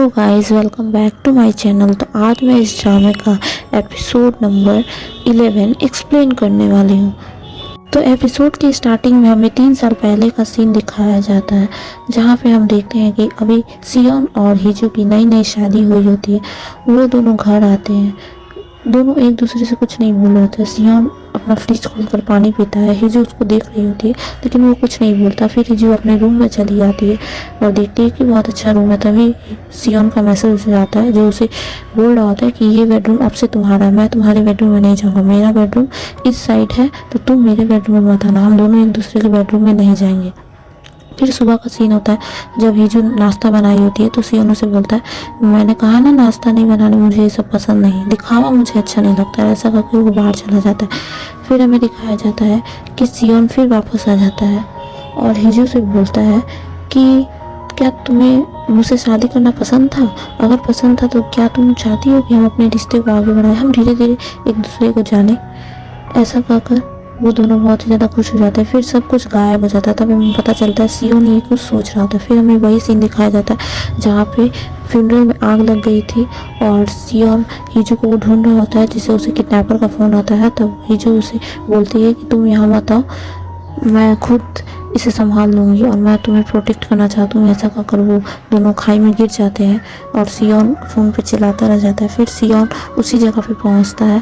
Hello guys, welcome back to my channel. तो आज मैं इस ड्रामे का एपिसोड नंबर 11 एक्सप्लेन करने वाली हूँ। तो एपिसोड की स्टार्टिंग में हमें 3 साल पहले का सीन दिखाया जाता है, जहाँ पे हम देखते हैं कि अभी सियोन और हिजू की नई नई शादी हुई होती है। वो दोनों घर आते हैं, दोनों एक दूसरे से कुछ नहीं बोल रहे होते। सियोन अपना फ्रिज खोलकर पानी पीता है, हिजू उसको देख रही होती है लेकिन वो कुछ नहीं बोलता। फिर हिजू अपने रूम में चली जाती है और देखती है कि बहुत अच्छा रूम है। तभी सियोन का मैसेज आता है जो उसे बोल रहा होता है कि ये बेडरूम अब से तुम्हारा है, मैं तुम्हारे बेडरूम में नहीं जाऊँगा, मेरा बेडरूम इस साइड है तो तुम मेरे बेडरूम में मत आना, हम दोनों एक दूसरे के बेडरूम में नहीं जाएंगे। फिर सुबह का सीन होता है जब हिजू नाश्ता बनाई होती है तो सियोन उसे बोलता है मैंने कहा ना नाश्ता नहीं बनाने, मुझे ये सब पसंद नहीं, दिखावा मुझे अच्छा नहीं लगता। ऐसा करके वो बाहर चला जाता है। फिर हमें दिखाया जाता है कि सियोन फिर वापस आ जाता है और हिजू से बोलता है कि क्या तुम्हें मुझसे शादी करना पसंद था? अगर पसंद था तो क्या तुम चाहती हो कि हम अपने रिश्ते को आगे बढ़ाएं, हम धीरे धीरे एक दूसरे को जाने। ऐसा कहकर वो दोनों बहुत ही ज़्यादा खुश हो जाते हैं। फिर सब कुछ गायब हो जाता है। तब हमें पता चलता है सियोन ये कुछ सोच रहा था। फिर हमें वही सीन दिखाया जाता है जहाँ पे फ्यूनरल में आग लग गई थी और सियोन हिजू को ढूंढ रहा होता है, जिससे उसे किडनैपर का फ़ोन आता है। तब हिजू उसे बोलती है कि तुम यहाँ मत आओ, मैं खुद इसे संभाल लूँगी और मैं तुम्हें प्रोटेक्ट करना चाहती हूँ। ऐसा कहकर वो दोनों खाई में गिर जाते हैं और सियोन फ़ोन पे चिल्लाता रह जाता है। फिर सियोन उसी जगह पे पहुँचता है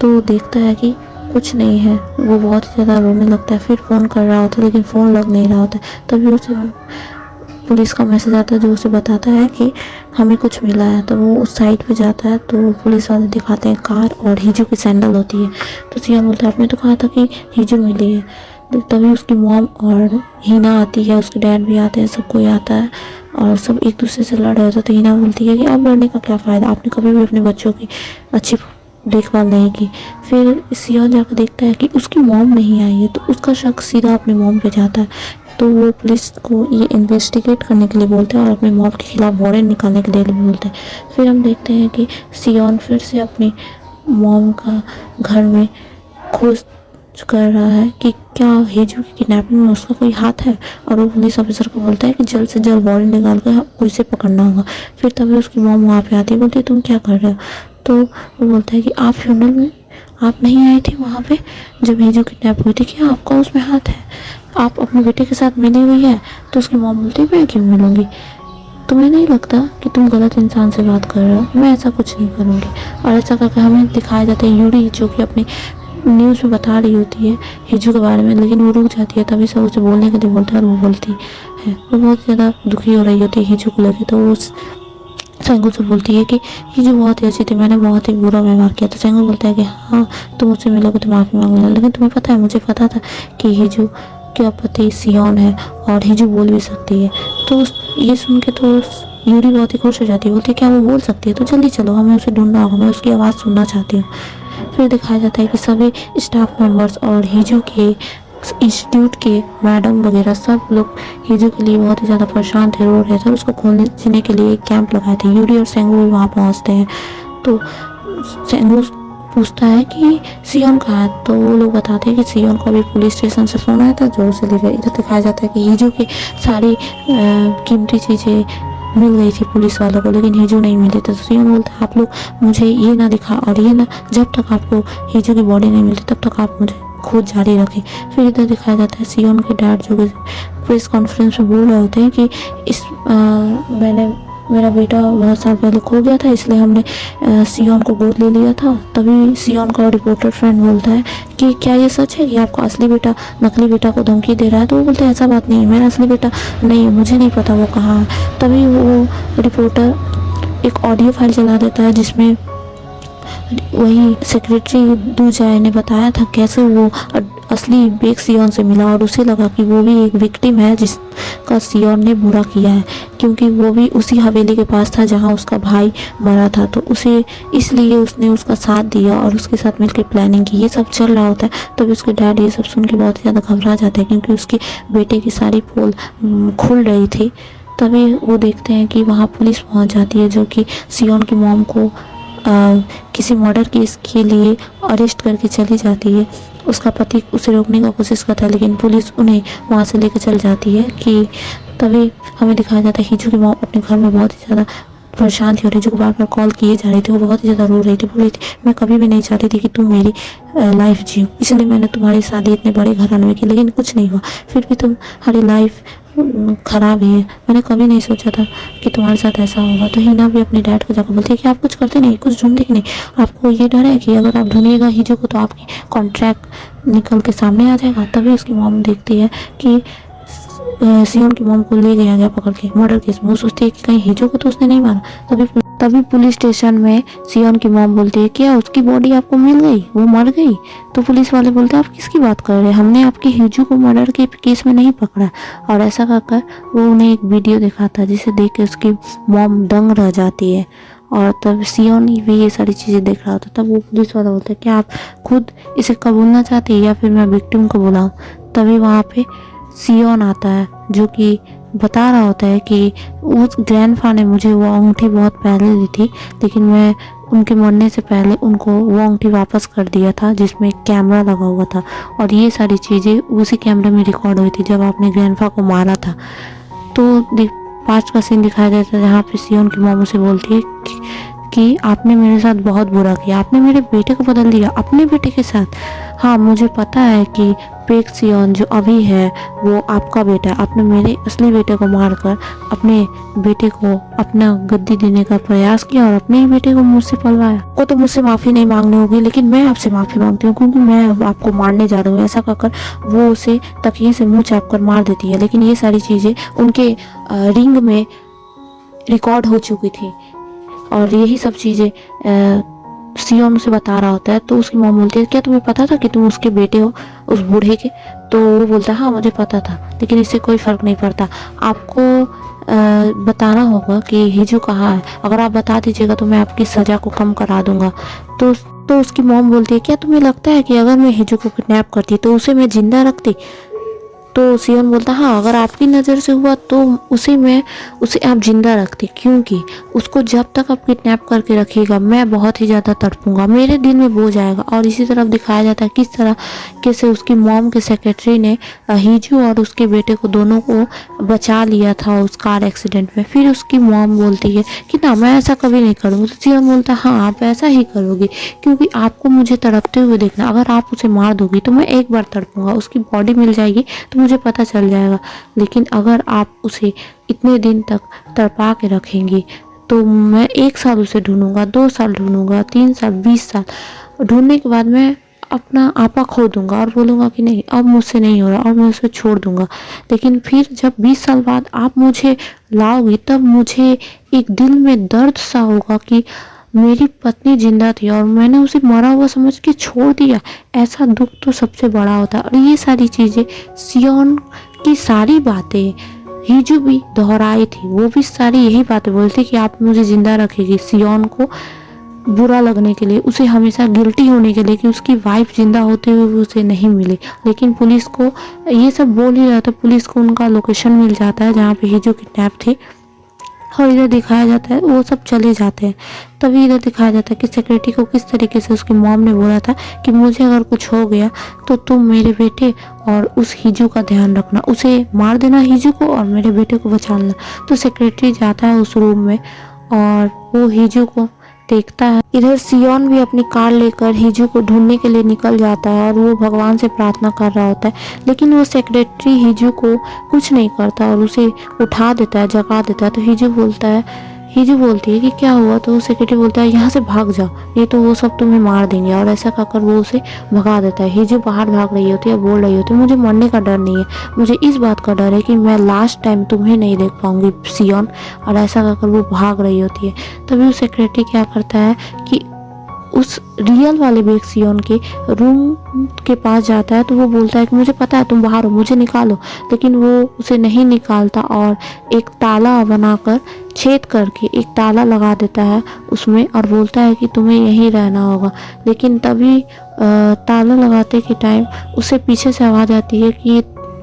तो देखता है कि कुछ नहीं है। वो बहुत ही ज़्यादा रोने लगता है। फिर फ़ोन कर रहा होता है लेकिन फ़ोन लग नहीं रहा होता है। तभी उसे पुलिस का मैसेज आता है जो उसे बताता है कि हमें कुछ मिला है। तो वो उस साइड पे जाता है तो पुलिस वाले दिखाते हैं कार और हिजू की सैंडल होती है। तो सियोन बोलता है आपने तो कहा था कि हिजू मिली है। तो तभी उसकी मॉम और हीना आती है, उसके डैड भी आते हैं, सब कोई आता है और सब एक दूसरे से लड़ रहे होते। तो हीना बोलती है कि अब लड़ने का क्या फ़ायदा, आपने कभी भी अपने बच्चों की अच्छी देखभाल नहीं की। फिर सियोन जाकर देखता है कि उसकी मॉम नहीं आई है तो उसका शक सीधा अपने मॉम पे जाता है। तो वो पुलिस को ये इन्वेस्टिगेट करने के लिए बोलते हैं और अपने मॉम के खिलाफ वारंट निकालने के लिए बोलते हैं। फिर हम देखते हैं कि सियोन फिर से अपनी मॉम का घर में खोज कर रहा है कि क्या हिजू की किडनैपिंग में उसका कोई हाथ है, और वो पुलिस ऑफिसर को बोलता है कि जल्द से जल्द वारंट निकाल कर उसे पकड़ना होगा। फिर तभी उसकी मॉम वहाँ पे आती है, बोलती है तुम क्या कर रहे हो? तो वो बोलता है कि आप फ्यूनरल में आप नहीं आए थे वहाँ पे जब हिजू किडनैप हुई थी, क्या आपका उसमें हाथ है? आप अपने बेटे के साथ मिली हुई है? तो उसकी मॉम बोलती है मैं क्यों मिलूँगी, तुम्हें नहीं लगता कि तुम गलत इंसान से बात कर रहे हो? मैं ऐसा कुछ नहीं करूँगी। और ऐसा करके हमें दिखाया जाता है यूरी जो कि अपनी न्यूज़ में बता रही होती है हिजू के बारे में, लेकिन वो रुक जाती है। तभी सब उसे बोलने के लिए बोलता है और वो बोलती है। वो बहुत ज़्यादा दुखी हो रही होती है हिजू को लेकर। तो वो सेंगू से बोलती है कि हिजू बहुत ही अच्छी थी, मैंने बहुत ही बुरा व्यवहार किया। तो सेंगू बोलता है कि हाँ तुम मुझसे मिलोगे तो माफ़ी मांग लेना, लेकिन तुम्हें पता है मुझे पता था कि हिजू का पति सियोन है और हिजू बोल भी सकती है। तो ये सुन के तो यूरी बहुत ही खुश हो जाती है, बोलती है क्या वो बोल सकती है? तो जल्दी चलो, हमें उसे ढूंढना होगा, मैं उसकी आवाज़ सुनना चाहती हूँ। फिर दिखाया जाता है कि सभी स्टाफ मेंबर्स और हिजू के इंस्टीट्यूट के मैडम वगैरह सब लोग हिजू के लिए बहुत ही ज़्यादा परेशान थे, रो रहे थे। उसको खोलने के लिए एक कैंप लगाए थे। यूरी और सेंगू भी वहाँ पहुँचते हैं। तो सेंगू पूछता है कि सियोन कहाँ है? तो वो लोग बताते हैं कि सियोन को अभी पुलिस स्टेशन से फ़ोन आया था जो उसे ले गए। इधर दिखाया जाता है कि हिजू की सारी कीमती चीज़ें मिल गई थी पुलिस वालों को, लेकिन हिजू नहीं मिली। तो सियोन बोलता है आप लोग मुझे ये ना दिखा और ये ना, जब तक आपको हिजू की बॉडी नहीं मिलती तब तक आप मुझे खोज जारी रखें। फिर इधर दिखाया जाता है सियोन के डैड जो कि प्रेस कॉन्फ्रेंस में बोल रहे होते हैं कि मेरा बेटा बहुत साल पहले खो गया था, इसलिए हमने सियोन को गोद ले लिया था। तभी सियोन का रिपोर्टर फ्रेंड बोलता है कि क्या ये सच है कि आपका असली बेटा नकली बेटा को धमकी दे रहा है? तो वो बोलते हैं ऐसा बात नहीं है, मेरा असली बेटा नहीं है, मुझे नहीं पता वो कहाँ है। तभी वो रिपोर्टर एक ऑडियो फाइल चला देता है जिसमें वही सेक्रेटरी दूजाए ने बताया था कैसे वो असली बेग सियोन से मिला और उसे लगा कि वो भी एक विक्टिम है जिसका सियोन ने बुरा किया है, क्योंकि वो भी उसी हवेली के पास था जहां उसका भाई मरा था। तो उसे इसलिए उसने उसका साथ दिया और उसके साथ मिलकर प्लानिंग की। ये सब चल रहा होता है तभी उसके डैड ये सब सुन के बहुत ज़्यादा घबरा जाते हैं क्योंकि उसके बेटे की सारी पोल खुल रही थी। तभी वो देखते हैं कि वहाँ पुलिस पहुँच जाती है जो कि सियोन की मॉम को किसी मर्डर केस के लिए अरेस्ट करके चली जाती है। उसका पति उसे रोकने का कोशिश करता है लेकिन पुलिस उन्हें वहाँ से लेकर चल जाती है कि तभी हमें दिखाया जाता है हिजू की मॉम अपने घर में बहुत ही ज़्यादा परेशान थी और हिजू को बार बार कॉल किए जा रही थी। वो बहुत ही ज़्यादा रो रही थी, बोल रही थी मैं कभी भी नहीं चाहती थी कि तुम मेरी लाइफ जियो, इसलिए मैंने तुम्हारी शादी इतने बड़े घराने में की, लेकिन कुछ नहीं हुआ, फिर भी तुम्हारी लाइफ खराब ही है। मैंने कभी नहीं सोचा था कि तुम्हारे साथ ऐसा होगा। तो हिना भी अपने डैड को जाकर बोलती है कि आप कुछ करते नहीं, कुछ ढूंढते नहीं, आपको ये डर है कि अगर आप ढूंढिएगा हिजू को तो आपकी कॉन्ट्रैक्ट निकल के सामने आ जाएगा। तभी उसकी मॉम देखती है कि सियोन की मॉम को ले गया पकड़ के मर्डर केस में। वो सोचती है कि कहीं हिजू को तो उसने नहीं मारा। तभी पुलिस स्टेशन में सियोन की मॉम बोलती है क्या उसकी बॉडी आपको मिल गई, वो मर गई? तो पुलिस वाले बोलते हैं आप किसकी बात कर रहे हैं, हमने आपके हिजू को मर्डर के केस में नहीं पकड़ा। और ऐसा कहकर वो उन्हें एक वीडियो दिखाता है जिसे देख के उसकी मॉम दंग रह जाती है। और तब सियोन भी ये सारी चीज़ें देख रहा होता। तब वो पुलिस वाला बोलता है क्या आप खुद इसे कबूलना चाहते हैं या फिर मैं विक्टिम को बुलाऊं? तभी वहाँ पे सियोन आता है जो कि बता रहा होता है कि उस ग्रैंडफा ने मुझे वो अंगूठी बहुत पहले दी थी, लेकिन मैं उनके मरने से पहले उनको वो अंगूठी वापस कर दिया था जिसमें एक कैमरा लगा हुआ था। और ये सारी चीज़ें उसी कैमरे में रिकॉर्ड हुई थी जब आपने ग्रैंडफा को मारा था। तो पास्ट का सीन दिखाया जाता है जहाँ पे सियोन की मॉम उसे बोलती है कि आपने मेरे साथ बहुत बुरा किया, आपने मेरे बेटे को बदल दिया अपने बेटे के साथ। हाँ मुझे पता है कि पेक सियोन जो अभी है वो आपका बेटा है, आपने मेरे असली बेटे को मारकर अपने बेटे को अपना गद्दी देने का प्रयास किया और अपने ही बेटे को मुझसे पलवाया। वो तो मुझसे माफ़ी नहीं मांगनी होगी, लेकिन मैं आपसे माफ़ी मांगती हूँ क्योंकि मैं अब आपको मारने जा रही हूँ। ऐसा कहकर वो उसे तकिए से मुँह चाप कर मार देती है। लेकिन ये सारी चीज़ें उनके रिंग में रिकॉर्ड हो चुकी थी और यही सब चीज़ें सियोन उसे बता रहा होता है। तो उसकी मॉम बोलती है क्या तुम्हें पता था कि तुम उसके बेटे हो, उस बूढ़े के? तो वो बोलता है हाँ मुझे पता था, लेकिन इससे कोई फ़र्क नहीं पड़ता, आपको बताना होगा कि हिजू कहाँ है। अगर आप बता दीजिएगा तो मैं आपकी सज़ा को कम करा दूंगा। तो उसकी मॉम बोलती है क्या तुम्हें लगता है कि अगर मैं हिजू को किडनैप करती तो उसे मैं जिंदा रखती? तो सियोन बोलता हाँ अगर आपकी नज़र से हुआ तो उसे आप जिंदा रखते, क्योंकि उसको जब तक आप किडनैप करके रखिएगा मैं बहुत ही ज़्यादा तड़पूंगा, मेरे दिल में बोझ आएगा। और इसी तरफ दिखाया जाता है किस तरह कैसे उसकी मॉम के सेक्रेटरी ने हिजू और उसके बेटे को दोनों को बचा लिया था उस कार एक्सीडेंट में। फिर उसकी मॉम बोलती है कि ना मैं ऐसा कभी नहीं करूँगी। तो सियोन बोलता है हाँ आप ऐसा ही करोगी क्योंकि आपको मुझे तड़पते हुए देखना, अगर आप उसे मार दोगी तो मैं एक बार तड़पूंगा, उसकी बॉडी मिल जाएगी तो मुझे पता चल जाएगा, लेकिन अगर आप उसे इतने दिन तक तड़पा के रखेंगी तो मैं 1 साल उसे ढूंढूंगा, 2 साल ढूंढूंगा, 3 साल, 20 साल ढूंढने के बाद मैं अपना आपा खो दूंगा और बोलूँगा कि नहीं अब मुझसे नहीं हो रहा और मैं उसे छोड़ दूंगा। लेकिन फिर जब 20 साल बाद आप मुझे लाओगी तब मुझे एक दिल में दर्द सा होगा कि मेरी पत्नी जिंदा थी और मैंने उसे मरा हुआ समझ के छोड़ दिया। ऐसा दुख तो सबसे बड़ा होता है। और ये सारी चीज़ें सियोन की सारी बातें हिजू भी दोहराई थी, वो भी सारी यही बातें बोलती कि आप मुझे जिंदा रखेगी, सियोन को बुरा लगने के लिए, उसे हमेशा गिल्टी होने के लिए कि उसकी वाइफ जिंदा होते हुए भी उसे नहीं मिली। लेकिन पुलिस को ये सब बोल ही रहा था, पुलिस को उनका लोकेशन मिल जाता है जहाँ पे हिजू किडनैप थी और इधर दिखाया जाता है वो सब चले जाते हैं। तभी इधर दिखाया जाता है कि सेक्रेटरी को किस तरीके से उसकी मॉम ने बोला था कि मुझे अगर कुछ हो गया तो तुम मेरे बेटे और उस हिजू का ध्यान रखना, उसे मार देना हिजू को और मेरे बेटे को बचा लेना। तो सेक्रेटरी जाता है उस रूम में और वो हिजू को देखता है। इधर सियोन भी अपनी कार लेकर हिजू को ढूंढने के लिए निकल जाता है और वो भगवान से प्रार्थना कर रहा होता है, लेकिन वो सेक्रेटरी हिजू को कुछ नहीं करता और उसे उठा देता है, जगा देता है। तो हिजू बोलती है कि क्या हुआ? तो वो सेक्रेटरी बोलता है यहाँ से भाग जाओ नहीं तो वो सब तुम्हें मार देंगे, और ऐसा कहकर वो उसे भगा देता है। हिजू बाहर भाग रही होती है, बोल रही होती है मुझे मरने का डर नहीं है, मुझे इस बात का डर है कि मैं लास्ट टाइम तुम्हें नहीं देख पाऊंगी सियोन, और ऐसा कहकर वो भाग रही होती है। तभी वो सेक्रेटरी क्या करता है कि उस रियल वाले बेग सियोन के रूम के पास जाता है। तो वो बोलता है कि मुझे पता है तुम बाहर हो, मुझे निकालो, लेकिन वो उसे नहीं निकालता और एक ताला बनाकर छेद करके एक ताला लगा देता है उसमें और बोलता है कि तुम्हें यहीं रहना होगा। लेकिन तभी ताला लगाते के टाइम उसे पीछे से आवाज़ आती है कि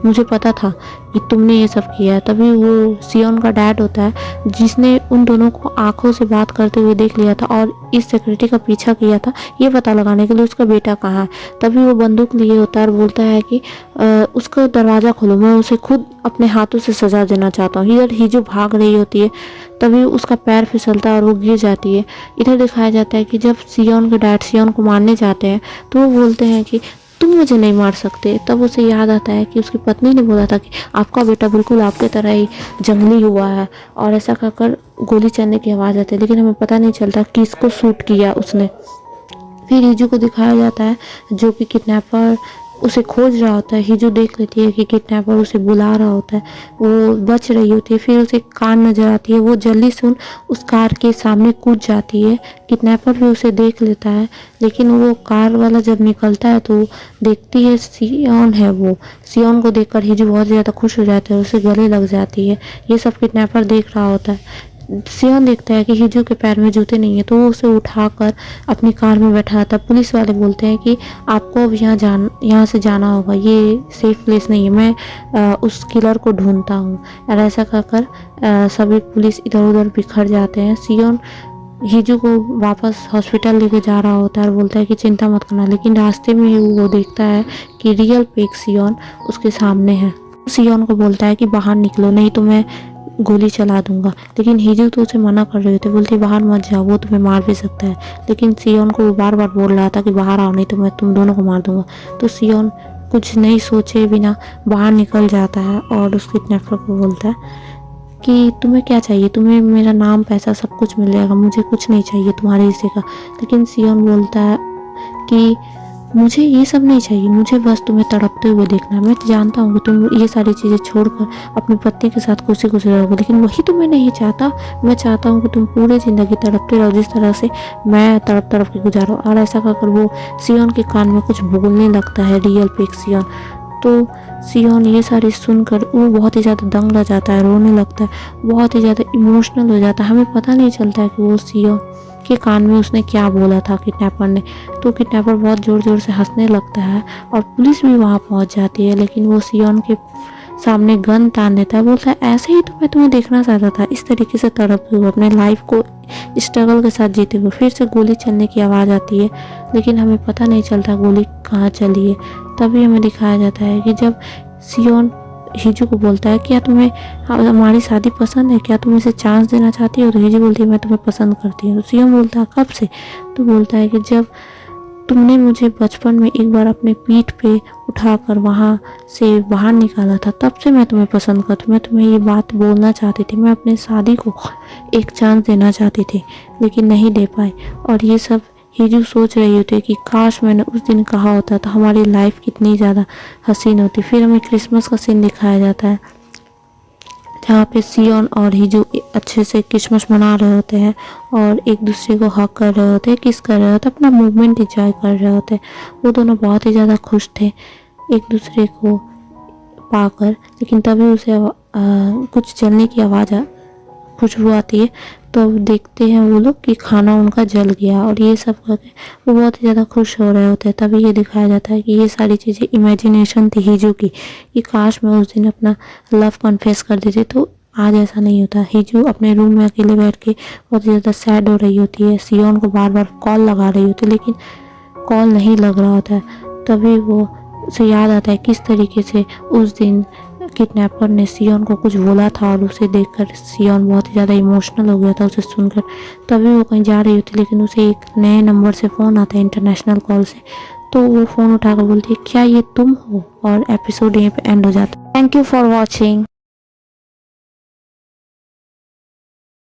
मुझे पता था कि तुमने ये सब किया है। तभी वो सियोन का डैड होता है जिसने उन दोनों को आंखों से बात करते हुए देख लिया था और इस सिक्योरिटी का पीछा किया था ये पता लगाने के लिए उसका बेटा कहाँ है। तभी वो बंदूक लिए होता है और बोलता है कि उसका दरवाज़ा खोलो, मैं उसे खुद अपने हाथों से सजा देना चाहता हूँ। इधर हिजू भाग रही होती है, तभी उसका पैर फिसलता है और वो गिर जाती है। इधर दिखाया जाता है कि जब सियोन के डैड सियोन को मारने जाते हैं तो वो बोलते हैं कि तुम मुझे नहीं मार सकते। तब उसे याद आता है कि उसकी पत्नी ने बोला था कि आपका बेटा बिल्कुल आपके तरह ही जंगली हुआ है, और ऐसा कहकर गोली चलने की आवाज़ आती है, लेकिन हमें पता नहीं चलता किसको शूट किया उसने। फिर हिजू को दिखाया जाता है जो कि किडनैपर उसे खोज रहा होता है। हिजू देख लेती है कि किडनैपर उसे बुला रहा होता है, वो बच रही होती है। फिर उसे कार नजर आती है, वो जल्दी से उस कार के सामने कूद जाती है। किडनैपर भी उसे देख लेता है, लेकिन वो कार वाला जब निकलता है तो देखती है सियोन है। वो सियोन को देखकर हिजू बहुत ज़्यादा खुश हो जाता है, उसे गले लग जाती है। ये सब किडनैपर देख रहा होता है। सियोन देखता है कि हिजू के पैर में जूते नहीं है, तो वो उसे उठाकर अपनी कार में बैठाता है। पुलिस वाले बोलते हैं कि आपको अब यहाँ से जाना होगा, ये सेफ प्लेस नहीं है, मैं उस किलर को ढूंढता हूँ। और ऐसा कहकर सभी पुलिस इधर उधर बिखर जाते हैं। सियोन हिजू को वापस हॉस्पिटल लेके जा रहा होता है और बोलता है कि चिंता मत करना, लेकिन रास्ते में वो देखता है कि रियल पेक सियोन उसके सामने है। सियोन को बोलता है कि बाहर निकलो, नहीं तो मैं गोली चला दूंगा, लेकिन हिजू तो उसे मना कर रहे थे, बोलते बाहर मत जाओ, वो तुम्हें मार भी सकता है। लेकिन सियोन को वो बार बार बोल रहा था कि बाहर आओ, नहीं तो मैं तुम दोनों को मार दूंगा। तो सियोन कुछ नहीं सोचे बिना बाहर निकल जाता है और उस किडनैपर को बोलता है कि तुम्हें क्या चाहिए, तुम्हें मेरा नाम पैसा सब कुछ मिल जाएगा, मुझे कुछ नहीं चाहिए तुम्हारे हिस्से का। लेकिन सियोन बोलता है कि मुझे ये सब नहीं चाहिए, मुझे बस तुम्हें तड़पते हुए देखना है। मैं जानता हूँ कि तुम ये सारी चीज़ें छोड़कर अपनी पत्नी के साथ खुशी खुशी रहोगे, लेकिन वही तो मैं नहीं चाहता। मैं चाहता हूँ कि तुम पूरी ज़िंदगी तड़पते रहो जिस तरह से मैं तड़प तड़प के गुजारो। और ऐसा कहकर वो सियोन के कान में कुछ बोलने लगता है, रियल पेक सियोन। तो सियोन ये सारी सुनकर वो बहुत ही ज़्यादा दंग रह जाता है, रोने लगता है, बहुत ही ज़्यादा इमोशनल हो जाता है। हमें पता नहीं चलता है कि वो सियोन के कान में उसने क्या बोला था किडनैपर ने। तो किडनैपर बहुत ज़ोर ज़ोर से हंसने लगता है और पुलिस भी वहाँ पहुँच जाती है, लेकिन वो सियोन के सामने गन तान देता है। बोलता है ऐसे ही तो मैं तुम्हें देखना चाहता था, इस तरीके से तड़पते हुए अपने लाइफ को स्ट्रगल के साथ जीते हुए। फिर से गोली चलने की आवाज़ आती है, लेकिन हमें पता नहीं चलता गोली कहाँ चली है। तभी हमें दिखाया जाता है कि जब सियोन हिजू को बोलता है क्या तुम्हें हमारी शादी पसंद है, क्या तुम इसे चांस देना चाहती हो। तो हिजू बोलती है मैं तुम्हें पसंद करती हूँ। तो सियोन बोलता है कब से। तो बोलता है कि जब तुमने मुझे बचपन में एक बार अपने पीठ पे उठाकर वहाँ से बाहर निकाला था, तब से मैं तुम्हें पसंद करती हूँ। मैं तुम्हें ये बात बोलना चाहती थी, मैं अपने शादी को एक चांस देना चाहती थी, लेकिन नहीं दे पाई। और ये सब हिजू सोच रही होती है कि काश मैंने उस दिन कहा होता तो हमारी लाइफ कितनी ज़्यादा हसीन होती। फिर हमें क्रिसमस का सीन दिखाया जाता है जहाँ पे सियोन और हिजू अच्छे से क्रिसमस मना रहे होते हैं और एक दूसरे को हक कर रहे होते हैं, किस कर रहे होते हैं, अपना मूवमेंट इंजॉय कर रहे होते हैं। वो दोनों बहुत ही ज़्यादा खुश थे एक दूसरे को पाकर। लेकिन तभी उसे कुछ जलने की आवाज़ खुशबू आती है, तो देखते हैं वो लोग कि खाना उनका जल गया और ये सब करके वो बहुत ही ज़्यादा खुश हो रहे होते हैं। तभी ये दिखाया जाता है कि ये सारी चीज़ें इमेजिनेशन थी हिजू की, कि काश मैं उस दिन अपना लव कन्फेस कर देती तो आज ऐसा नहीं होता। हिजू अपने रूम में अकेले बैठ के बहुत ज़्यादा सैड हो रही होती है, सियोन को बार बार कॉल लगा रही होती है, लेकिन कॉल नहीं लग रहा होता है। तभी वो उसे याद आता है किस तरीके से उस दिन किडनैपर ने सियोन को कुछ बोला था और उसे देखकर सियोन बहुत ही ज़्यादा इमोशनल हो गया था उसे सुनकर। तभी वो कहीं जा रही होती, लेकिन उसे एक नए नंबर से फ़ोन आता है, इंटरनेशनल कॉल से। तो वो फ़ोन उठाकर बोलती है क्या ये तुम हो, और एपिसोड यहीं पे एंड हो जाता है। Thank you for watching.